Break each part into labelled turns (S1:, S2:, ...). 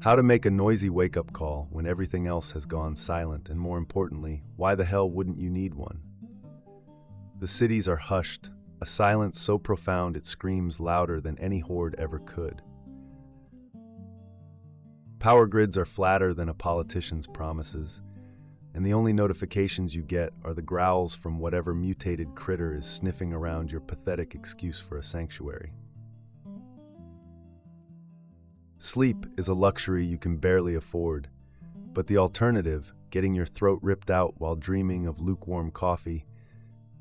S1: How to make a noisy wake-up call when everything else has gone silent, and more importantly, why the hell wouldn't you need one? The cities are hushed, a silence so profound it screams louder than any horde ever could. Power grids are flatter than a politician's promises, and the only notifications you get are the growls from whatever mutated critter is sniffing around your pathetic excuse for a sanctuary. Sleep is a luxury you can barely afford, but the alternative, getting your throat ripped out while dreaming of lukewarm coffee,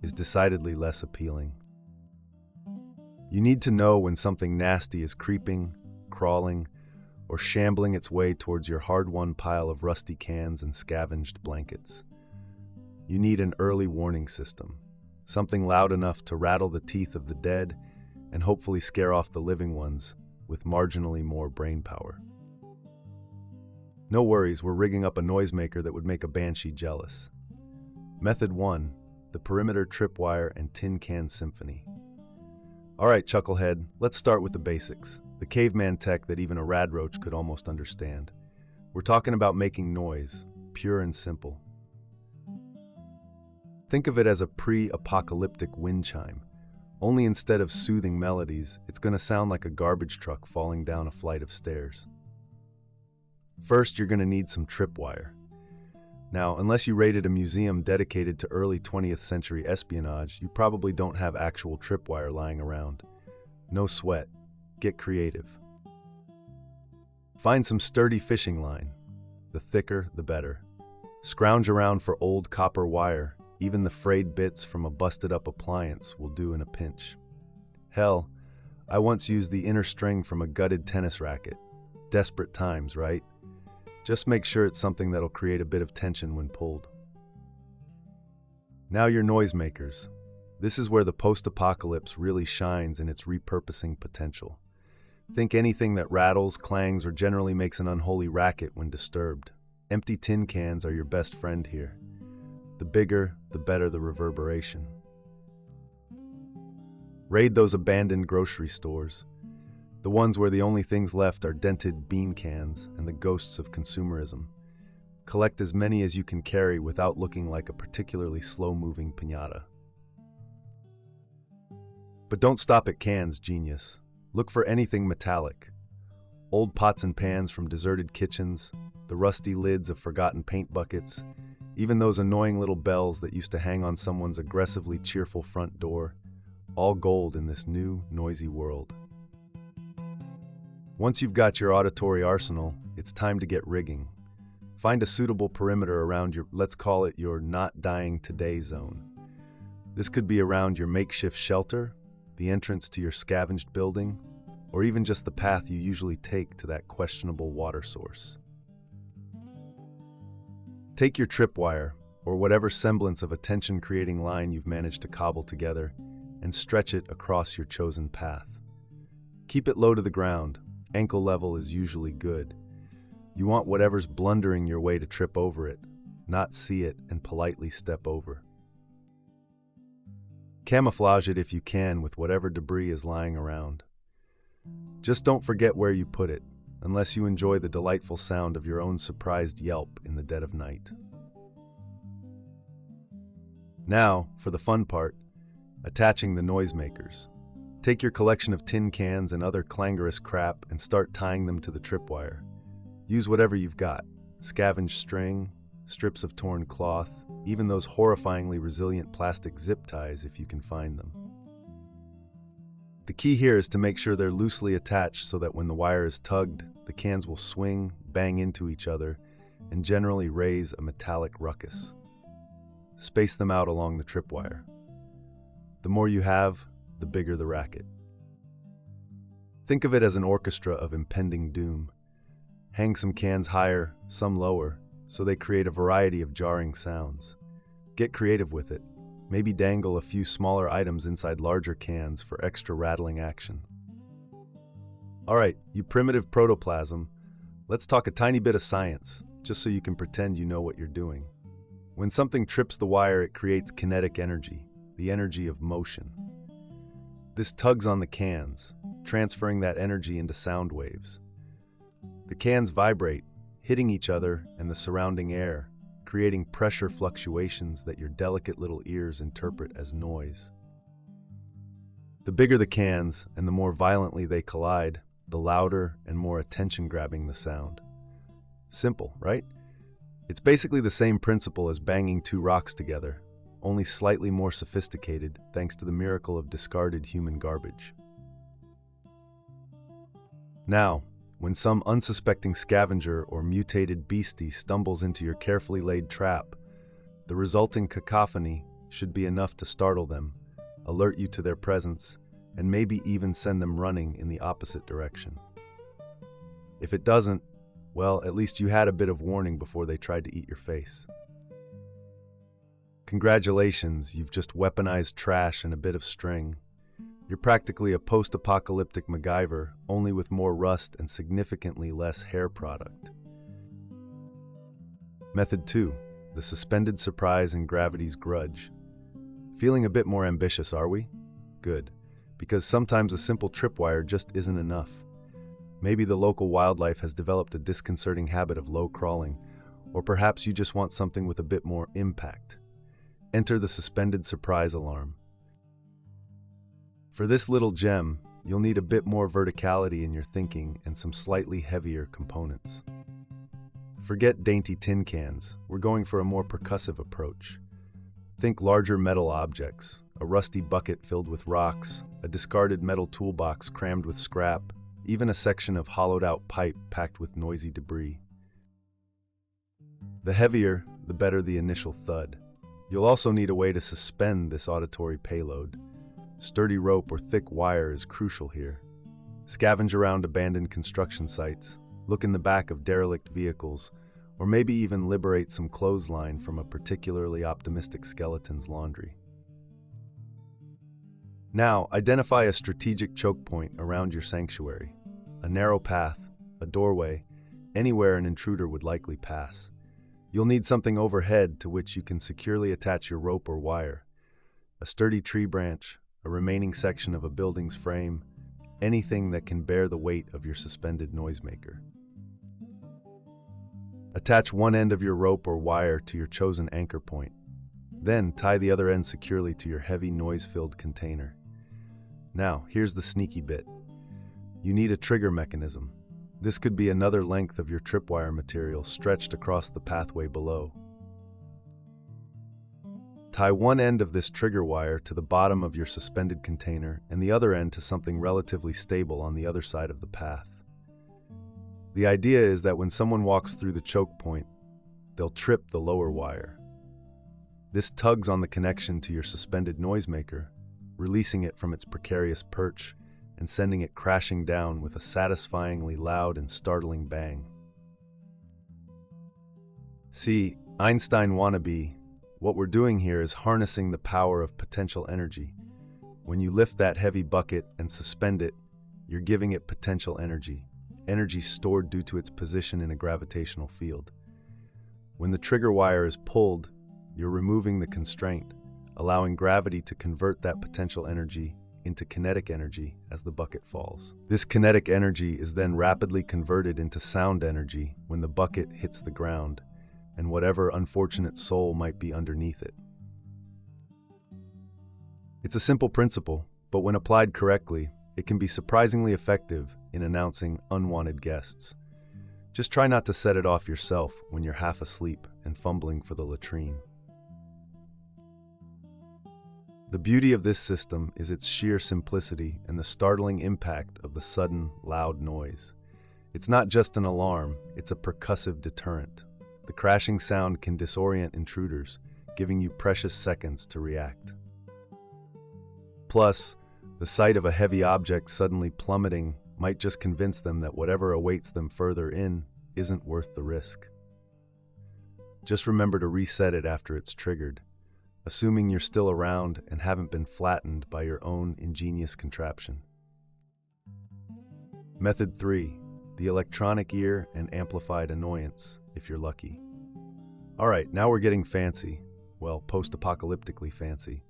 S1: is decidedly less appealing. You need to know when something nasty is creeping, crawling, or shambling its way towards your hard-won pile of rusty cans and scavenged blankets. You need an early warning system, something loud enough to rattle the teeth of the dead and hopefully scare off the living ones with marginally more brain power. No worries, we're rigging up a noisemaker that would make a banshee jealous. Method 1, the perimeter tripwire and tin can symphony. Alright, chucklehead, let's start with the basics. The caveman tech that even a radroach could almost understand. We're talking about making noise, pure and simple. Think of it as a pre-apocalyptic wind chime. Only instead of soothing melodies, it's going to sound like a garbage truck falling down a flight of stairs. First, you're going to need some tripwire. Now, unless you raided a museum dedicated to early 20th century espionage, you probably don't have actual tripwire lying around. No sweat. Get creative. Find some sturdy fishing line. The thicker, the better. Scrounge around for old copper wire. Even the frayed bits from a busted-up appliance will do in a pinch. Hell, I once used the inner string from a gutted tennis racket. Desperate times, right? Just make sure it's something that'll create a bit of tension when pulled. Now your noisemakers. This is where the post-apocalypse really shines in its repurposing potential. Think anything that rattles, clangs, or generally makes an unholy racket when disturbed. Empty tin cans are your best friend here. The bigger, the better the reverberation. Raid those abandoned grocery stores. The ones where the only things left are dented bean cans and the ghosts of consumerism. Collect as many as you can carry without looking like a particularly slow-moving piñata. But don't stop at cans, genius. Look for anything metallic. Old pots and pans from deserted kitchens, the rusty lids of forgotten paint buckets, even those annoying little bells that used to hang on someone's aggressively cheerful front door, all gold in this new, noisy world. Once you've got your auditory arsenal, it's time to get rigging. Find a suitable perimeter around your, let's call it your not dying today zone. This could be around your makeshift shelter, the entrance to your scavenged building, or even just the path you usually take to that questionable water source. Take your tripwire, or whatever semblance of a tension-creating line you've managed to cobble together, and stretch it across your chosen path. Keep it low to the ground. Ankle level is usually good. You want whatever's blundering your way to trip over it, not see it and politely step over. Camouflage it if you can with whatever debris is lying around. Just don't forget where you put it, unless you enjoy the delightful sound of your own surprised yelp in the dead of night. Now, for the fun part, attaching the noisemakers. Take your collection of tin cans and other clangorous crap and start tying them to the tripwire. Use whatever you've got, scavenged string, strips of torn cloth, even those horrifyingly resilient plastic zip ties if you can find them. The key here is to make sure they're loosely attached so that when the wire is tugged, the cans will swing, bang into each other, and generally raise a metallic ruckus. Space them out along the tripwire. The more you have, the bigger the racket. Think of it as an orchestra of impending doom. Hang some cans higher, some lower, so they create a variety of jarring sounds. Get creative with it. Maybe dangle a few smaller items inside larger cans for extra rattling action. Alright, you primitive protoplasm, let's talk a tiny bit of science, just so you can pretend you know what you're doing. When something trips the wire, it creates kinetic energy, the energy of motion. This tugs on the cans, transferring that energy into sound waves. The cans vibrate, hitting each other and the surrounding air, creating pressure fluctuations that your delicate little ears interpret as noise. The bigger the cans and the more violently they collide, the louder and more attention-grabbing the sound. Simple, right? It's basically the same principle as banging two rocks together, only slightly more sophisticated thanks to the miracle of discarded human garbage. Now, when some unsuspecting scavenger or mutated beastie stumbles into your carefully laid trap, the resulting cacophony should be enough to startle them, alert you to their presence, and maybe even send them running in the opposite direction. If it doesn't, well, at least you had a bit of warning before they tried to eat your face. Congratulations, you've just weaponized trash and a bit of string. You're practically a post-apocalyptic MacGyver, only with more rust and significantly less hair product. Method 2. The suspended surprise and gravity's grudge. Feeling a bit more ambitious, are we? Good, because sometimes a simple tripwire just isn't enough. Maybe the local wildlife has developed a disconcerting habit of low crawling, or perhaps you just want something with a bit more impact. Enter the suspended surprise alarm. For this little gem, you'll need a bit more verticality in your thinking and some slightly heavier components. Forget dainty tin cans, we're going for a more percussive approach. Think larger metal objects, a rusty bucket filled with rocks, a discarded metal toolbox crammed with scrap, even a section of hollowed-out pipe packed with noisy debris. The heavier, the better the initial thud. You'll also need a way to suspend this auditory payload. Sturdy rope or thick wire is crucial here. Scavenge around abandoned construction sites, look in the back of derelict vehicles, or maybe even liberate some clothesline from a particularly optimistic skeleton's laundry. Now, identify a strategic choke point around your sanctuary. A narrow path, a doorway, anywhere an intruder would likely pass. You'll need something overhead to which you can securely attach your rope or wire. A sturdy tree branch, a remaining section of a building's frame, anything that can bear the weight of your suspended noisemaker. Attach one end of your rope or wire to your chosen anchor point. Then tie the other end securely to your heavy noise-filled container. Now, here's the sneaky bit. You need a trigger mechanism. This could be another length of your tripwire material stretched across the pathway below. Tie one end of this trigger wire to the bottom of your suspended container and the other end to something relatively stable on the other side of the path. The idea is that when someone walks through the choke point, they'll trip the lower wire. This tugs on the connection to your suspended noisemaker, releasing it from its precarious perch and sending it crashing down with a satisfyingly loud and startling bang. See, Einstein wannabe, what we're doing here is harnessing the power of potential energy. When you lift that heavy bucket and suspend it, you're giving it potential energy, energy stored due to its position in a gravitational field. When the trigger wire is pulled, you're removing the constraint, allowing gravity to convert that potential energy into kinetic energy as the bucket falls. This kinetic energy is then rapidly converted into sound energy when the bucket hits the ground, and whatever unfortunate soul might be underneath it. It's a simple principle, but when applied correctly, it can be surprisingly effective in announcing unwanted guests. Just try not to set it off yourself when you're half asleep and fumbling for the latrine. The beauty of this system is its sheer simplicity and the startling impact of the sudden, loud noise. It's not just an alarm, it's a percussive deterrent. The crashing sound can disorient intruders, giving you precious seconds to react. Plus, the sight of a heavy object suddenly plummeting might just convince them that whatever awaits them further in isn't worth the risk. Just remember to reset it after it's triggered, assuming you're still around and haven't been flattened by your own ingenious contraption. Method 3. The electronic ear and amplified annoyance, if you're lucky. Alright, now we're getting fancy. Well, post-apocalyptically fancy.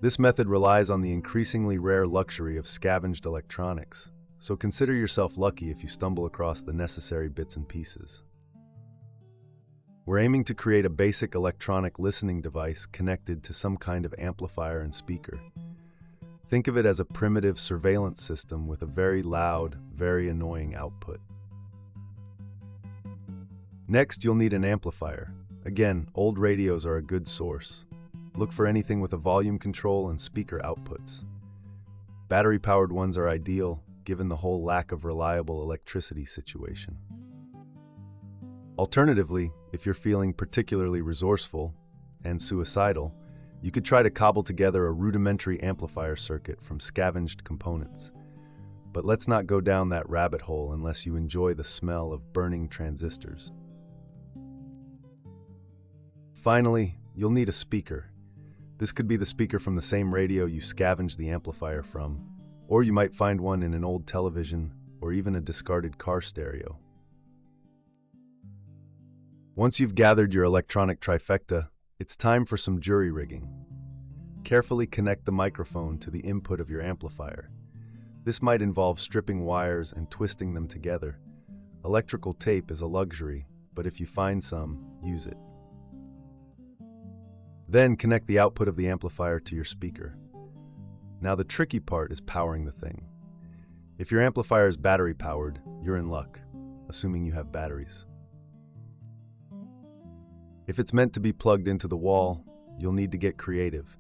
S1: This method relies on the increasingly rare luxury of scavenged electronics, so consider yourself lucky if you stumble across the necessary bits and pieces. We're aiming to create a basic electronic listening device connected to some kind of amplifier and speaker. Think of it as a primitive surveillance system with a very loud, very annoying output. Next, you'll need an amplifier. Again, old radios are a good source. Look for anything with a volume control and speaker outputs. Battery-powered ones are ideal, given the whole lack of reliable electricity situation. Alternatively, if you're feeling particularly resourceful and suicidal, you could try to cobble together a rudimentary amplifier circuit from scavenged components. But let's not go down that rabbit hole unless you enjoy the smell of burning transistors. Finally, you'll need a speaker. This could be the speaker from the same radio you scavenged the amplifier from, or you might find one in an old television or even a discarded car stereo. Once you've gathered your electronic trifecta, it's time for some jury rigging. Carefully connect the microphone to the input of your amplifier. This might involve stripping wires and twisting them together. Electrical tape is a luxury, but if you find some, use it. Then connect the output of the amplifier to your speaker. Now the tricky part is powering the thing. If your amplifier is battery powered, you're in luck, assuming you have batteries. If it's meant to be plugged into the wall, you'll need to get creative.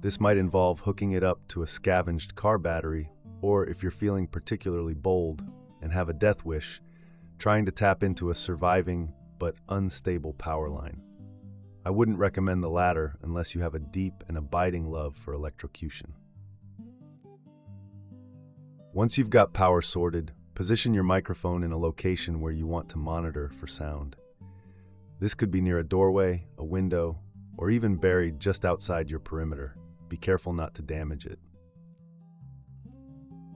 S1: This might involve hooking it up to a scavenged car battery, or if you're feeling particularly bold and have a death wish, trying to tap into a surviving but unstable power line. I wouldn't recommend the latter unless you have a deep and abiding love for electrocution. Once you've got power sorted, position your microphone in a location where you want to monitor for sound. This could be near a doorway, a window, or even buried just outside your perimeter. Be careful not to damage it.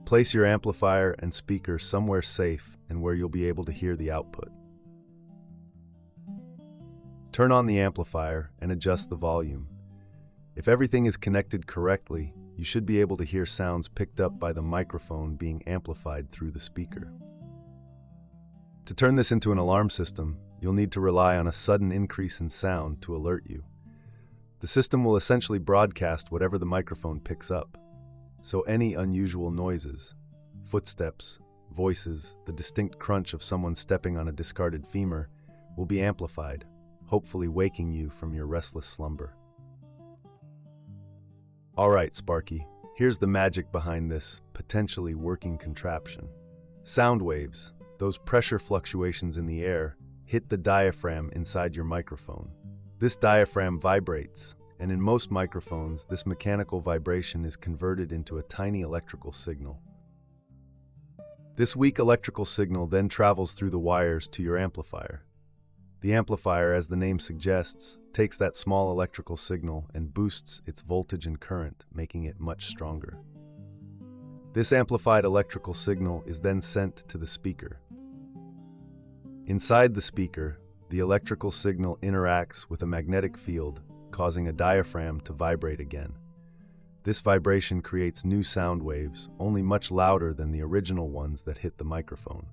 S1: Place your amplifier and speaker somewhere safe and where you'll be able to hear the output. Turn on the amplifier and adjust the volume. If everything is connected correctly, you should be able to hear sounds picked up by the microphone being amplified through the speaker. To turn this into an alarm system, you'll need to rely on a sudden increase in sound to alert you. The system will essentially broadcast whatever the microphone picks up. So any unusual noises, footsteps, voices, the distinct crunch of someone stepping on a discarded femur will be amplified, hopefully waking you from your restless slumber. All right, Sparky, here's the magic behind this potentially working contraption. Sound waves, those pressure fluctuations in the air, hit the diaphragm inside your microphone. This diaphragm vibrates, and in most microphones, this mechanical vibration is converted into a tiny electrical signal. This weak electrical signal then travels through the wires to your amplifier. The amplifier, as the name suggests, takes that small electrical signal and boosts its voltage and current, making it much stronger. This amplified electrical signal is then sent to the speaker. Inside the speaker, the electrical signal interacts with a magnetic field, causing a diaphragm to vibrate again. This vibration creates new sound waves, only much louder than the original ones that hit the microphone.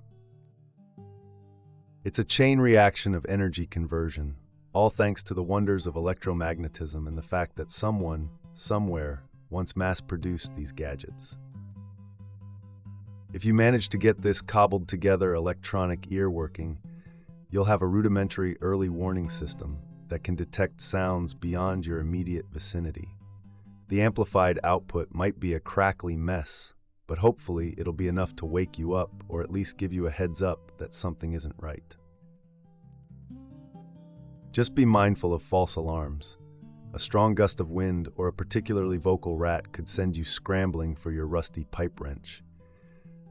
S1: It's a chain reaction of energy conversion, all thanks to the wonders of electromagnetism and the fact that someone, somewhere, once mass-produced these gadgets. If you manage to get this cobbled-together electronic ear working, you'll have a rudimentary early warning system that can detect sounds beyond your immediate vicinity. The amplified output might be a crackly mess, but hopefully it'll be enough to wake you up or at least give you a heads up that something isn't right. Just be mindful of false alarms. A strong gust of wind or a particularly vocal rat could send you scrambling for your rusty pipe wrench.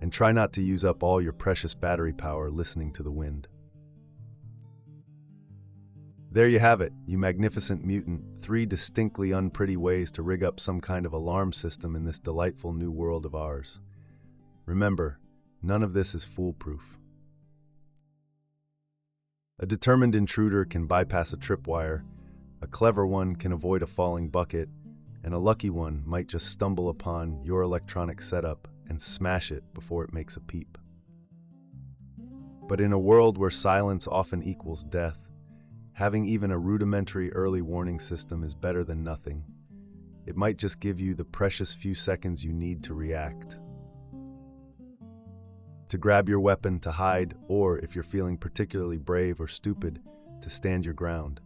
S1: And try not to use up all your precious battery power listening to the wind. There you have it, you magnificent mutant, 3 distinctly unpretty ways to rig up some kind of alarm system in this delightful new world of ours. Remember, none of this is foolproof. A determined intruder can bypass a tripwire, a clever one can avoid a falling bucket, and a lucky one might just stumble upon your electronic setup and smash it before it makes a peep. But in a world where silence often equals death, having even a rudimentary early warning system is better than nothing. It might just give you the precious few seconds you need to react. To grab your weapon to hide, or if you're feeling particularly brave or stupid, to stand your ground.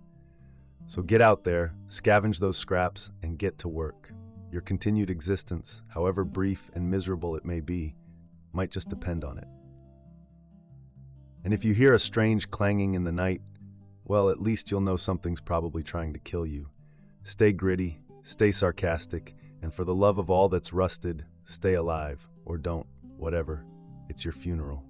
S1: So get out there, scavenge those scraps, and get to work. Your continued existence, however brief and miserable it may be, might just depend on it. And if you hear a strange clanging in the night, well, at least you'll know something's probably trying to kill you. Stay gritty, stay sarcastic, and for the love of all that's rusted, stay alive, or don't, whatever. It's your funeral.